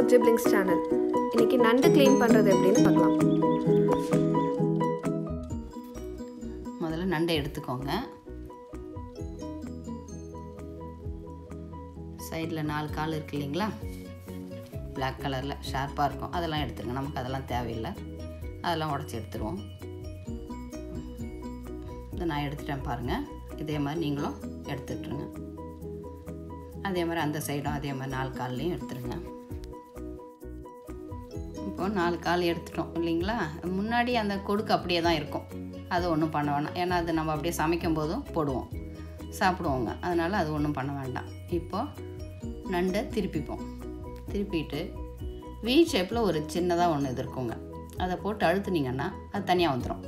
Four Jiblings channel. இன்னைக்கு நண்டு clean பண்றது எப்படின்னு பார்க்கலாம். முதல்ல நண்டை எடுத்துக்கோங்க. சைடில் 4 கால் இருக்கு இல்லைங்களா, பிளாக் கலரில் ஷார்ப்பாக இருக்கும், அதெல்லாம் எடுத்துருங்க. நமக்கு அதெல்லாம் தேவையில்லை, அதெல்லாம் உடச்சி எடுத்துருவோம். இதை நான் எடுத்துட்டேன் பாருங்கள். இதே மாதிரி நீங்களும் எடுத்துட்டுருங்க. அதே மாதிரி அந்த சைடும் அதே மாதிரி 4 கால்லையும் எடுத்துருங்க. இப்போ 4 கால் எடுத்துட்டோம் இல்லைங்களா. முன்னாடி அந்த கொடுக்கு அப்படியே தான் இருக்கும், அது ஒன்றும் பண்ண வேண்டாம். ஏன்னா அது நம்ம அப்படியே சமைக்கும் போதும் போடுவோம், சாப்பிடுவோங்க, அதனால் அது ஒன்றும் பண்ண வேண்டாம். இப்போது நண்டை திருப்பிப்போம். திருப்பிட்டு வி ஷேப்பில் ஒரு சின்னதாக ஒன்று இது இருக்குங்க, அதை போட்டு அழுத்துனீங்கன்னா அது தனியாக வந்துடும்.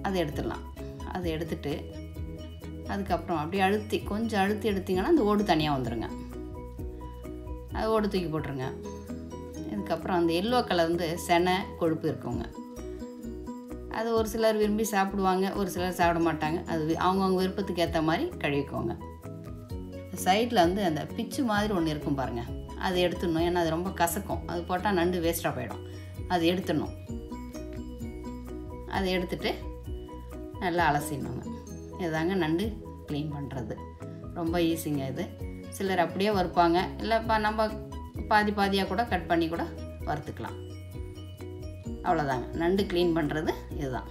அதை எடுத்துடலாம். அதை எடுத்துட்டு அதுக்கப்புறம் அப்படியே கொஞ்சம் அழுத்தி எடுத்திங்கன்னா அந்த ஓடு தனியாக வந்துடுங்க. அது ஓடு தூக்கி போட்டுருங்க. இதுக்கப்புறம் அந்த எல்லோ கலர் வந்து செனை கொழுப்பு இருக்குங்க, அது ஒரு சிலர் விரும்பி சாப்பிடுவாங்க, ஒரு சிலர் சாப்பிட மாட்டாங்க. அது அவங்கவுங்க விருப்பத்துக்கு ஏற்ற மாதிரி கழுவிக்கோங்க. சைடில் வந்து அந்த பிச்சு மாதிரி ஒன்று இருக்கும் பாருங்கள், அது எடுத்துடணும். ஏன்னா அது ரொம்ப கசக்கும், அது போட்டால் நண்டு வேஸ்ட்டாக போயிடும். அது எடுத்துடணும். அதை எடுத்துட்டு நல்லா அலசிடணுங்க. இதுதாங்க நண்டு க்ளீன் பண்ணுறது. ரொம்ப ஈஸிங்க இது. சிலர் அப்படியே வறுப்பாங்க, இல்லைப்பா நம்ம பாதி பாதியாக கூட கட் பண்ணி கூட வறுத்துக்கலாம். அவ்வளோதாங்க நண்டு க்ளீன் பண்ணுறது இதுதான்.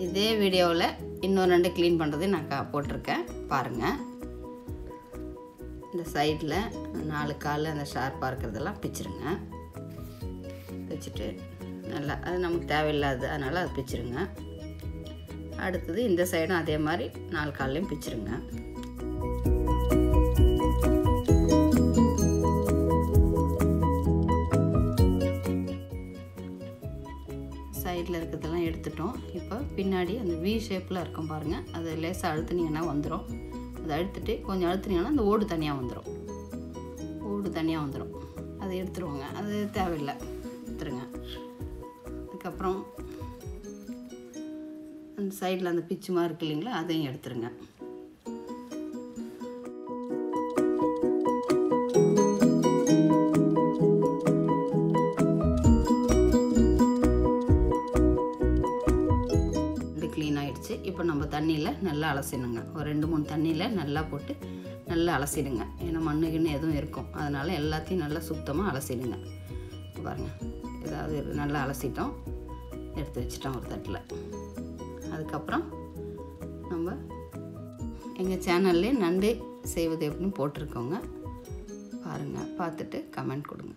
இதே வீடியோவில் இன்னொரு நண்டு க்ளீன் பண்ணுறது நான் போட்டிருக்கேன் பாருங்கள். இந்த சைடில் 4 கால் அந்த ஷார்ப்பாக இருக்கிறதெல்லாம் பிச்சிருங்க. பிச்சுட்டு நல்லா, அது நமக்கு தேவையில்லாது, அதனால் அது பிச்சிருங்க. அடுத்தது இந்த சைடும் அதே மாதிரி 4 கால்லையும் பிச்சிருங்க. சைடில் இருக்கிறதெல்லாம் எடுத்துட்டோம். இப்போ பின்னாடி அந்த வி ஷேப்பில் இருக்கும் பாருங்கள், அது லேசாக அழுத்துனீங்கன்னா வந்துடும். அதை அழுத்துட்டு கொஞ்சம் அழுத்துனீங்கன்னா அந்த ஓடு தனியாக வந்துடும். ஓடு தனியாக வந்துடும், அதை எடுத்துருவோங்க. அது தேவையில்லை, எடுத்துருங்க. அதுக்கப்புறம் அந்த சைடில் அந்த பிச்சு மாதிரி இருக்கு இல்லைங்களா, அதையும் எடுத்துருங்க. இது க்ளீன் ஆகிடுச்சு. இப்போ நம்ம தண்ணியில் நல்லா அலசிடுங்க. ஒரு 2-3 தண்ணியில் நல்லா போட்டு நல்லா அலசிடுங்க. ஏன்னா மண்ணுக்குன்னு எதுவும் இருக்கும், அதனால் எல்லாத்தையும் நல்லா சுத்தமாக அலசிடுங்க. பாருங்கள், ஏதாவது நல்லா அலசிட்டோம், எடுத்து வச்சிட்டோம் ஒரு தட்டில். அதுக்கப்புறம் நம்ம எங்கள் சேனல்லே நண்டு செய்வது எப்படின்னு போட்டிருக்கோங்க பாருங்கள். பார்த்துட்டு கமெண்ட் கொடுங்க.